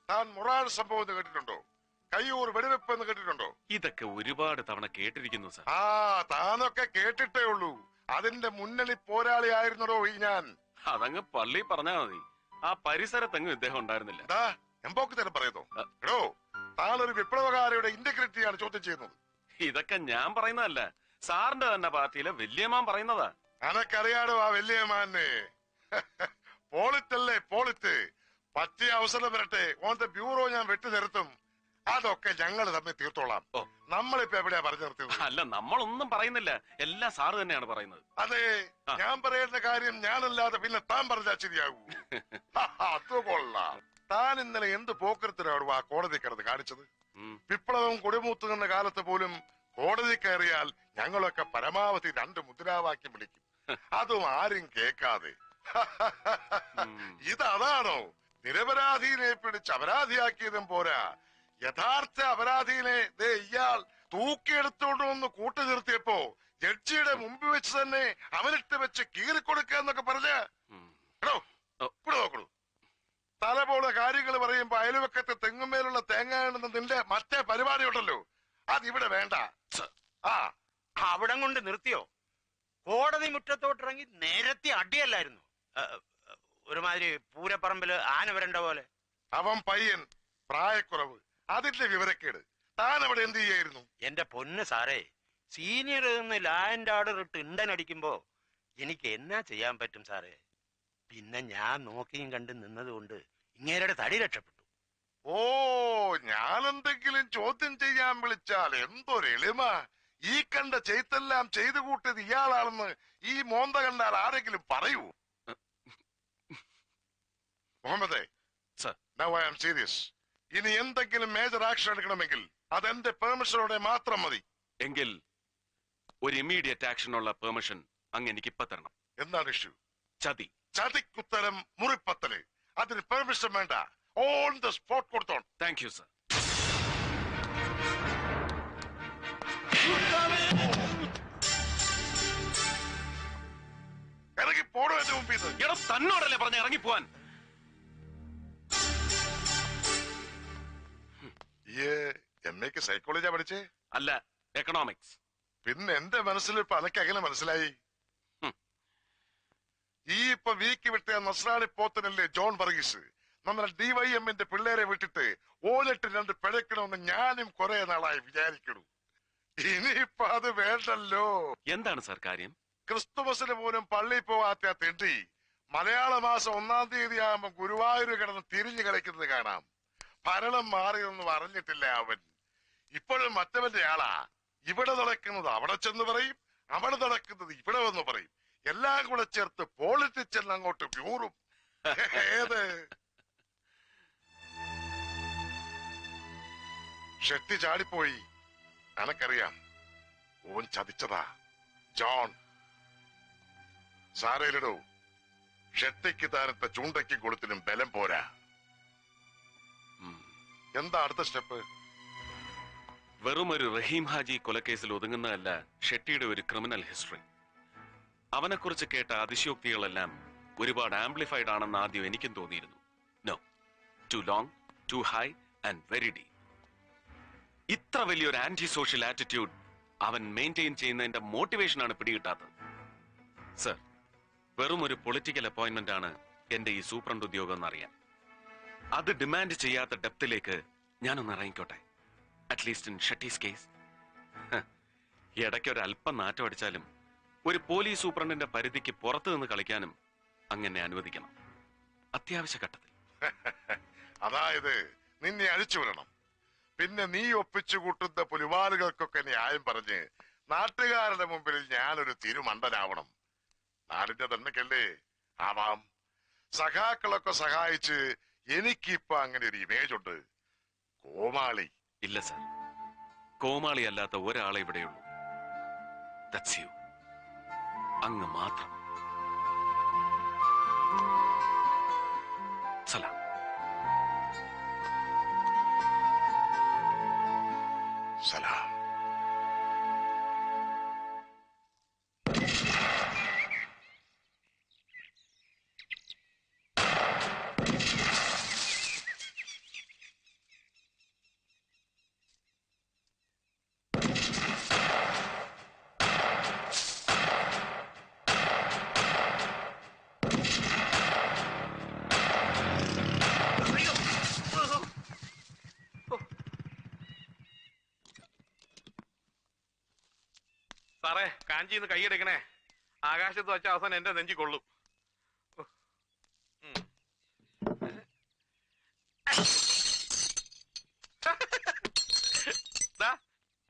താൻ മൊറാൾ സംഭവം എന്ന് കേട്ടിട്ടുണ്ടോ? കയ്യൂർ വെടിവെപ്പ് എന്ന് കേട്ടിട്ടുണ്ടോ? ഇതൊക്കെ ഒരുപാട് തവണ കേട്ടിരിക്കുന്നു സാർ. ആ, താനൊക്കെ കേട്ടിട്ടേ ഉള്ളൂ. അതിന്റെ മുന്നണി പോരാളിയായിരുന്നോ ഈ ഞാൻ. അതങ്ങ് പള്ളി പറഞ്ഞാ മതി. ആ പരിസരത്തെങ്ങും ഇദ്ദേഹം ഉണ്ടായിരുന്നില്ല. എമ്പോക്ക് തന്നെ പറയുന്നു. എടോ, താനൊരു വിപ്ലവകാരിയുടെ ഇന്റഗ്രിറ്റിയാണ് ചോദ്യം ചെയ്യുന്നത്. ഇതൊക്കെ ഞാൻ പറയുന്നതല്ല, സാറിന്റെ തന്നെ പാർട്ടിയിലെ വല്യമാൻ പറയുന്നതാ. അനക്കറിയാടോ ആ വല്യമാനെ? പോളിറ്റല്ലേ പോളിറ്റ്. പറ്റിയ അവസരം വരട്ടെ, ഓന്റെ ബ്യൂറോ ഞാൻ വെട്ടി നിർത്തും. അതൊക്കെ ഞങ്ങൾ തമ്മിൽ തീർത്തോളാം. നമ്മളിപ്പോ എവിടെയാ പറഞ്ഞു നിർത്തിയത്? അല്ല, നമ്മളൊന്നും പറയുന്നില്ല, എല്ലാം സാറ് തന്നെയാണ് പറയുന്നത്. അതെ, ഞാൻ പറയുന്ന കാര്യം ഞാനല്ലാതെ പിന്നെ താൻ പറഞ്ഞാൽ ശരിയാകൂ. അത് കൊള്ളാം. താൻ ഇന്നലെ എന്ത് പോക്കരത്തിനാണ് ആ കോടതി കിടന്ന് കാണിച്ചത്? വിപ്ലവം കൊടിമൂത്തുന്ന കാലത്ത് പോലും കോടതി കയറിയാൽ ഞങ്ങളൊക്കെ പരമാവധി 2 മുദ്രാവാക്യം വിളിക്കും, അതും ആരും കേൾക്കാതെ. ഇതാണോ നിരപരാധിനെ പിടിച്ച് അപരാധിയാക്കിയതും പോരാ, യഥാർത്ഥ അപരാധിനെ ഇയാൾ തൂക്കിയെടുത്തോണ്ട് വന്ന് കൂട്ടു നിർത്തിയപ്പോ ജഡ്ജിയുടെ മുമ്പിൽ വെച്ച് തന്നെ അവനിട്ട് വെച്ച് കീറിക്കൊടുക്കുക എന്നൊക്കെ പറഞ്ഞ് ഇവിടെ നോക്കണു. തല പോലെ കാര്യങ്ങൾ പറയുമ്പോ അയൽവക്കത്തെ തെങ്ങുമേലുള്ള തേങ്ങ നിന്റെ മറ്റേ പരിപാടി ഉണ്ടല്ലോ, അതിവിടെ വേണ്ട. അവിടം കൊണ്ട് നിർത്തിയോ? കോടതി മുറ്റത്തോട്ടിറങ്ങി നേരത്തെ അടിയല്ലായിരുന്നു? ഒരുമാതിരി പൂരപ്പറമ്പില് ആന വരണ്ട പോലെ. അവൻ പയ്യൻ, പ്രായക്കുറവ്, അതിന്റെ വിവരക്കേട്. താൻ അവിടെ എന്ത് ചെയ്യായിരുന്നു? എന്റെ പൊന്ന് സാറേ, സീനിയർ നിന്ന് ലാ ആൻഡ് ഓർഡർ ഇട്ട് ഇണ്ടനടിക്കുമ്പോ എനിക്ക് എന്നാ ചെയ്യാൻ പറ്റും സാറേ? പിന്നെ ഞാൻ നോക്കിയും കണ്ട് നിന്നതുകൊണ്ട് ഇങ്ങേരുടെ തടി രക്ഷപ്പെട്ടു. ഓ, ഞാനെന്തെങ്കിലും ചോദ്യം ചെയ്യാൻ വിളിച്ചാൽ എന്തൊരു എളിമ! ഈ കണ്ട ചെയ്തെല്ലാം ചെയ്തു കൂട്ടിയത് ഇയാളാണെന്ന് ഈ മോന്ത കണ്ടാൽ ആരെങ്കിലും പറയൂ? മുഹമ്മദേ, now I am serious. ഇനി എന്തെങ്കിലും മേജർ ആക്ഷൻ എടുക്കണമെങ്കിൽ അതെന്റെ പെർമിഷനോടെ മാത്രം മതി. എങ്കിൽ ഒരു ഇമ്മീഡിയറ്റ് ആക്ഷനുള്ള പെർമിഷൻ അങ്ങ് എനിക്ക് ഇപ്പൊ തരണം. എന്താണ് ഇഷ്യൂ? ചതി. ചതിക്കുത്തരം മുറിപ്പത്തല്. അതിന് പെർമിഷൻ വേണ്ട, ഓൺ ദ സ്പോട്ട് കൊടുത്തോൺ. Thank you sir. ഇറങ്ങി പോടോ എന്റെ മുമ്പിൽ നിന്ന്. എടാ, തന്നോടല്ലേ പറഞ്ഞ ഇറങ്ങിപ്പോവാൻ? എമ്മയ്ക്ക് സൈക്കോളജിയാ പഠിച്ചേ? അല്ല, എക്കണോമിക്സ്. പിന്നെ എന്റെ മനസ്സിൽ ഇപ്പൊ അനക്ക് എങ്ങനെ മനസ്സിലായി? ഈ ഇപ്പൊ വീക്ക് വിട്ട നസ്രാണി പോത്തനല്ലേ ജോൺ വർഗീസ്, നമ്മുടെ DYMന്റെ പിള്ളേരെ വിട്ടിട്ട് ഓലിട്ട് 2 പിഴക്കണമെന്ന് ഞാനും കുറെ നാളായി വിചാരിക്കണു. ഇനിയിപ്പൊ അത് വേണ്ടല്ലോ. എന്താണ് സാർ കാര്യം? ക്രിസ്തുമസിന് പോലും പള്ളിയിൽ പോകാത്ത തെണ്ടി മലയാള മാസം 1-ാം തീയതി ആകുമ്പോ ഗുരുവായൂർ കിടന്ന് തിരിഞ്ഞു കളിക്കുന്നത് കാണാം. ഭരണം മാറിയൊന്നും അറിഞ്ഞിട്ടില്ല അവൻ. ഇപ്പോഴും മറ്റവന്റെ ആളാ. ഇവിടെ നടക്കുന്നത് അവിടെ ചെന്ന് പറയും, അവിടെ നടക്കുന്നത് ഇവിടെ വന്ന് പറയും. എല്ലാം കൂടെ ചേർത്ത് പോളിറ്റിക്സ് എല്ലാം അങ്ങോട്ട് വ്യൂറും. ഏത് ഷെട്ടി ചാടിപ്പോയി, എനക്കറിയാം. ഓൻ ചതിച്ചതാ ജോൺ. സാരയിലിടൂ, ഷെട്ടിക്ക് താരത്തെ ചൂണ്ടയ്ക്ക് കൊടുത്തിനും ബലം പോരാ. എന്താ അടുത്ത സ്റ്റെപ്പ്? വെറും ഒരു റഹീം ഹാജി കൊലക്കേസിൽ ഒതുങ്ങുന്നതല്ല ഷെട്ടിയുടെ ഒരു ക്രിമിനൽ ഹിസ്റ്ററി. അവനെക്കുറിച്ച് കേട്ട അതിശയോക്തികളെല്ലാം ഒരുപാട് ആംപ്ലിഫൈഡ് ആണെന്ന് ആദ്യം എനിക്കും തോന്നിയിരുന്നു. No, too long, too high and very deep. ഇത്ര വലിയൊരു ആന്റി സോഷ്യൽ ആറ്റിറ്റ്യൂഡ് അവൻ മെയിൻറ്റെയിൻ ചെയ്യുന്നതിന്റെ മോട്ടിവേഷനാണ് പിടികിട്ടാത്തത്. സർ, വെറും ഒരു പൊളിറ്റിക്കൽ അപ്പോയിന്റ്മെന്റ് ആണ് എന്റെ ഈ സൂപ്രണ്ട് ഉദ്യോഗം എന്നറിയാൻ. അത് ഡിമാൻഡ് ചെയ്യാത്ത ഡെപ്തിലേക്ക് ഞാനൊന്ന് ഇറങ്ങിക്കോട്ടെ, അറ്റ്ലീസ്റ്റ് ഇൻ ഷട്ടീസ് കേസ്. ഇടയ്ക്കൊരു അല്പം നാറ്റം അടിച്ചാലും ഒരു പോലീസ് സൂപ്രണ്ടിന്റെ പരിധിക്ക് പുറത്തു നിന്ന് കളിക്കാനും അങ്ങനെ അനുവദിക്കണം, അത്യാവശ്യ ഘട്ടത്തിൽ. അതായത് നിന്നെ അഴിച്ചു വിടണം. പിന്നെ നീ ഒപ്പിച്ചു കൂട്ടുന്ന പുലിവാലുകൾക്കൊക്കെ ന്യായം പറഞ്ഞ് നാട്ടുകാരുടെ മുമ്പിൽ ഞാനൊരു തിരുമണ്ടനാവണം. നാടിന്റെ തന്മയ്ക്കല്ലേ ആവാം. സഖാക്കളൊക്കെ സഹായിച്ച് എനിക്കിപ്പോ അങ്ങനെ ഒരു ഇമേജ് ഉണ്ട്. കോമാളി ഇല്ല സർ, കോമാളി അല്ലാത്ത ഒരാളെ ഇവിടെയുള്ളൂ. That's U. അങ്ങ് മാത്രം. സലാം. സലാം. സാറേ കാഞ്ചിന്ന് കൈയെടുക്കണേ. ആകാശത്ത് വെച്ച അവസാനം എന്റെ നെഞ്ചി കൊള്ളും.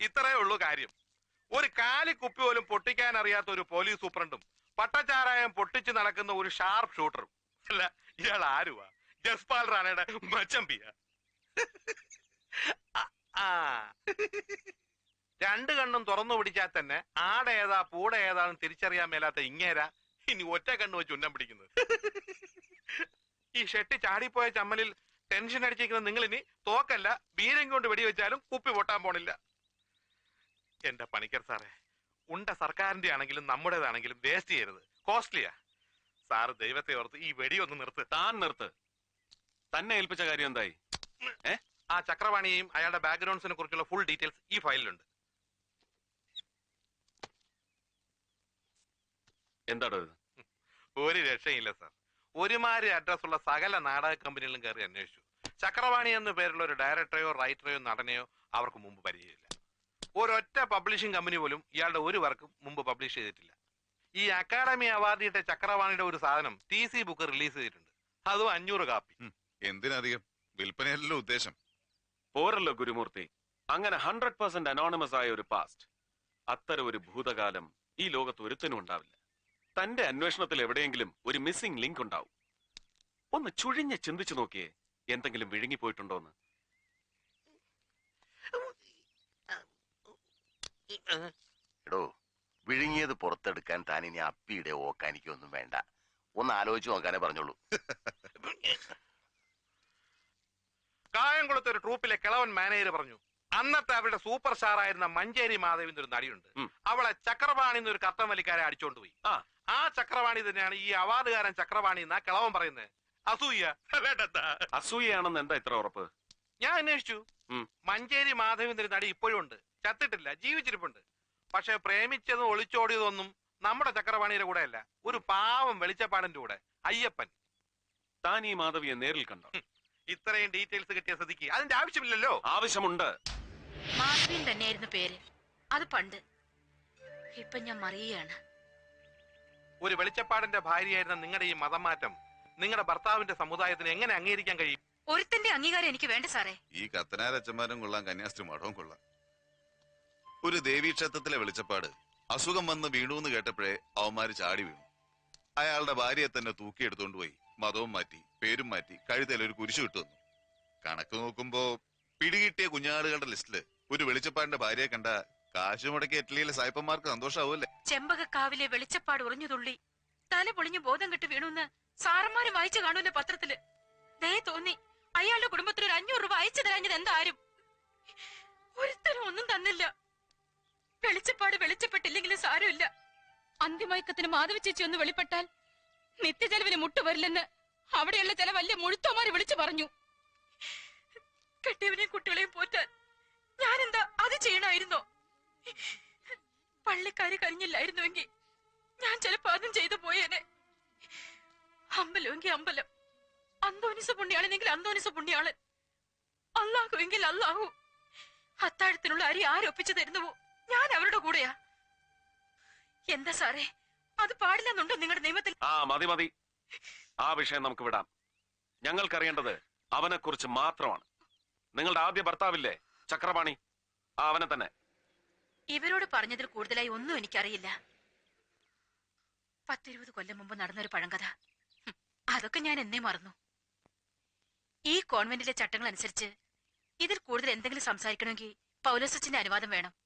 ഇത്രയേ ഉള്ളൂ കാര്യം. ഒരു കാലി കുപ്പി പോലും പൊട്ടിക്കാൻ അറിയാത്ത ഒരു പോലീസ് സൂപ്രണ്ടും പട്ടച്ചാരായം പൊട്ടിച്ച് നടക്കുന്ന ഒരു ഷാർപ്പ് ഷൂട്ടറും. അല്ല, ഇയാൾ ആരുവാ? ജസ്പാൽ റാണയുടെ മച്ചമ്പിയ. രണ്ടു കണ്ണും തുറന്നു പിടിച്ചാൽ തന്നെ ആടേതാ പൂട ഏതാണെന്ന് തിരിച്ചറിയാൻ മേലാത്ത ഇങ്ങേരാ ഇനി ഒറ്റ കണ്ണു വെച്ച് ഉന്നം പിടിക്കുന്നത്. ഈ ഷെട്ടി ചാടിപ്പോയ ചമ്മലിൽ ടെൻഷൻ അടിച്ചിരിക്കുന്ന നിങ്ങൾ ഇനി തോക്കല്ല ബീരം കൊണ്ട് വെടിവെച്ചാലും കുപ്പി പൊട്ടാൻ പോണില്ല. എന്റെ പണിക്കർ സാറേ, ഉണ്ട സർക്കാരിന്റെ ആണെങ്കിലും നമ്മുടേതാണെങ്കിലും വേസ്റ്റ് ചെയ്യരുത്. കോസ്റ്റ്ലിയാ. സാറ് ദൈവത്തെ ഓർത്ത് ഈ വെടി ഒന്ന് നിർത്ത്. താൻ നിർത്ത്. തന്നെ ഏൽപ്പിച്ച കാര്യം എന്തായി? ആ ചക്രവാണിയെയും അയാളുടെ ബാക്ക്ഗ്രൗണ്ട്സിനെ കുറിച്ചുള്ള ഫുൾ ഡീറ്റെയിൽസ് ഈ ഫയലിലുണ്ട്. എന്താടോ ഇത്? ഒരു രക്ഷയില്ല സാർ. ഒരുമാതിരി അഡ്രസ് ഉള്ള സകല നാടക കമ്പനികളിലും കയറി അന്വേഷിച്ചു. ചക്രവാണി എന്ന പേരുള്ള ഒരു ഡയറക്ടറെയോ റൈറ്ററെയോ നടനെയോ അവർക്ക് മുമ്പ് പരിചയമില്ല. ഒരൊറ്റ പബ്ലിഷിംഗ് കമ്പനി പോലും ഇയാളുടെ ഒരു വർക്കും മുമ്പ് പബ്ലിഷ് ചെയ്തിട്ടില്ല. ഈ അക്കാഡമി അവാർഡ് കിട്ടിയ ചക്രവാണിയുടെ ഒരു സാധനം TC ബുക്ക് റിലീസ് ചെയ്തിട്ടുണ്ട്. അതും 500 കാപ്പി. എന്തിനധികം? വിൽപ്പനയല്ലോ ഉദ്ദേശം. പോരല്ലോ ഗുരുമൂർത്തി. അങ്ങനെ 100% അനോണിമസ് ആയ ഒരു പാസ്റ്റ്, അത്തരം ഒരു ഭൂതകാലം ഈ ലോകത്ത് ഒരുത്തനും ഉണ്ടാവില്ല. തന്റെ അന്വേഷണത്തിൽ എവിടെയെങ്കിലും ഒരു മിസ്സിംഗ് ലിങ്ക് ഉണ്ടാവും. ഒന്ന് ചുഴിഞ്ഞ് ചിന്തിച്ചു നോക്കിയേ, എന്തെങ്കിലും വിഴുങ്ങിപ്പോയിട്ടുണ്ടോന്ന്. എടോ, വിഴുങ്ങിയത് പുറത്തെടുക്കാൻ താൻ ഇനി അപ്പിയുടെ ഓക്കാനിക്കൊന്നും വേണ്ട. ഒന്ന് ആലോചിച്ച് നോക്കാനേ പറഞ്ഞോളൂ. കായംകുളത്ത് ഒരു ട്രൂപ്പിലെ കിളവൻ മാനേജർ പറഞ്ഞു, അന്നത്തെ അവരുടെ സൂപ്പർ സ്റ്റാർ ആയിരുന്ന മഞ്ചേരി മാധവിന്റെ ഒരു നടിയുണ്ട്. അവളെ ചക്രവാണി എന്നൊരു കത്തം വലിക്കാരെ അടിച്ചോണ്ട് പോയി. ആ ചക്രവാണി തന്നെയാണ് ഈ അവാർഡുകാരൻ ചക്രവാണി എന്നാ കിളവൻ പറയുന്നത്. അസൂയ. അസൂയാണെന്ന് എന്താ ഇത്ര ഉറപ്പ്? ഞാൻ അന്വേഷിച്ചു. മഞ്ചേരി മാധവിന്റെ നടി ഇപ്പോഴും ഉണ്ട്. ചത്തിട്ടില്ല, ജീവിച്ചിരിപ്പുണ്ട്. പക്ഷെ പ്രേമിച്ചതും ഒളിച്ചോടിയതൊന്നും നമ്മുടെ ചക്രവാണിയുടെ കൂടെ അല്ല, ഒരു പാവം വെളിച്ചപ്പാടന്റെ കൂടെ, അയ്യപ്പൻ. താൻ ഈ മാധവിയെ നേരിൽ കണ്ടോ? ഇത്രയും ഡീറ്റെയിൽസ് കിട്ടിയ സ്ഥിതിക്ക് അതിന്റെ ആവശ്യമില്ലല്ലോ. ആവശ്യമുണ്ട്. മാധവിൻ തന്നെയായിരുന്നു പേര്. അത് പണ്ട്. ഇപ്പൊ ഞാൻ മറിയാണ്. ഒരു വെളിച്ചപ്പാടന്റെ ഭാര്യയായിരുന്ന നിങ്ങളുടെ ഈ മതം മാറ്റം നിങ്ങളുടെ ഭർത്താവിന്റെ സമുദായത്തിന് എങ്ങനെ അംഗീകരിക്കാൻ കഴിയും? ഒരുത്തന്റെ അംഗീകാരം എനിക്ക് വേണ്ട സാറേ. ഈ കത്തനാരച്ചന്മാരും കൊള്ളാം, കന്യാസ്ത്രീ മഠവും കൊള്ളാം. ഒരു ദേവീക്ഷേത്രത്തിലെ വെളിച്ചപ്പാട് അസുഖം വന്ന് വീണൂന്ന് കേട്ടപ്പോഴേ അവന്മാര് ചാടി വീണു. അയാളുടെ ഭാര്യയെ തന്നെ തൂക്കിയെടുത്തോണ്ട് പോയി മതവും മാറ്റി പേരും മാറ്റി കഴുത്തിൽ ഒരു കുരിശു ഇട്ടു വന്നു. കണക്ക് നോക്കുമ്പോ പിടികിട്ടിയ കുഞ്ഞാടുകളുടെ ലിസ്റ്റില് ഒരു വെളിച്ചപ്പാടിന്റെ ഭാര്യയെ കണ്ട കാശ് മുടക്കി ഇറ്റലിയിലെ സായിപ്പന്മാർക്ക് സന്തോഷാവൂല്ലേ? ചെമ്പകക്കാവിലെ വെളിച്ചപ്പാട് ഉറഞ്ഞു തുള്ളി തല പൊളിഞ്ഞു ബോധം കെട്ട് വീണുന്ന് സാറന്മാര് വായിച്ചു കാണൂല്ലേ പത്രത്തില്. ദേ തോന്നി അയാളുടെ കുടുംബത്തിന് ഒരു 500 രൂപ അയച്ചു തരാഞ്ഞത് എന്താരും. ഒരുത്തരും ഒന്നും തന്നില്ല. വെളിച്ചപ്പാട് വെളിച്ചപ്പെട്ടില്ലെങ്കിലും സാരമില്ല. അന്തിമയക്കത്തിന് മാധവി ചേച്ചി ഒന്ന് വെളിപ്പെട്ടാൽ നിത്യചെലവിന് മുട്ടുവരില്ലെന്ന് അവിടെയുള്ള ചില വലിയ മുഴുത്തോമാര് വിളിച്ചു പറഞ്ഞു. കെട്ടിയവനെയും കുട്ടികളെയും പോറ്റാൻ ഞാനെന്താ അത് ചെയ്യണമായിരുന്നോ? പള്ളിക്കാര് കരിഞ്ഞില്ലായിരുന്നുവെങ്കിൽ ഞാൻ ചിലപ്പോ അതും ചെയ്തു പോയേനെ. അമ്പലമെങ്കിൽ അമ്പലം, അന്തോനിസ പുണ്യാളനെങ്കിൽ അന്തോനിസ പുണ്യാളൻ, അല്ലാഹുവെങ്കിൽ അല്ലാഹു. അത്താഴത്തിനുള്ള അരി ആരൊപ്പിച്ചു തരുന്നുവോ ഞാൻ അവരുടെ കൂടെയാ. എന്താ സാറേ, അത് പാടില്ലെന്നുണ്ടോ നിങ്ങളുടെ നിയമത്തിൽ? മതി മതി, ആ വിഷയം നമുക്ക് വിടാം. ഞങ്ങൾക്കറിയേണ്ടത് അവനെ കുറിച്ച് മാത്രമാണ്. നിങ്ങളുടെ ആദ്യ ഭർത്താവില്ലേ ചക്രപാണി, അവനെ തന്നെ. ഇവരോട് പറഞ്ഞതിൽ കൂടുതലായി ഒന്നും എനിക്കറിയില്ല. 10-20 കൊല്ലം മുമ്പ് നടന്നൊരു പഴങ്കഥ, അതൊക്കെ ഞാൻ എന്നേ മറന്നു. ഈ കോൺവെന്റിലെ ചട്ടങ്ങൾ അനുസരിച്ച് ഇതിൽ കൂടുതൽ എന്തെങ്കിലും സംസാരിക്കണമെങ്കിൽ പൗലോസച്ചന്റെ അനുവാദം വേണം.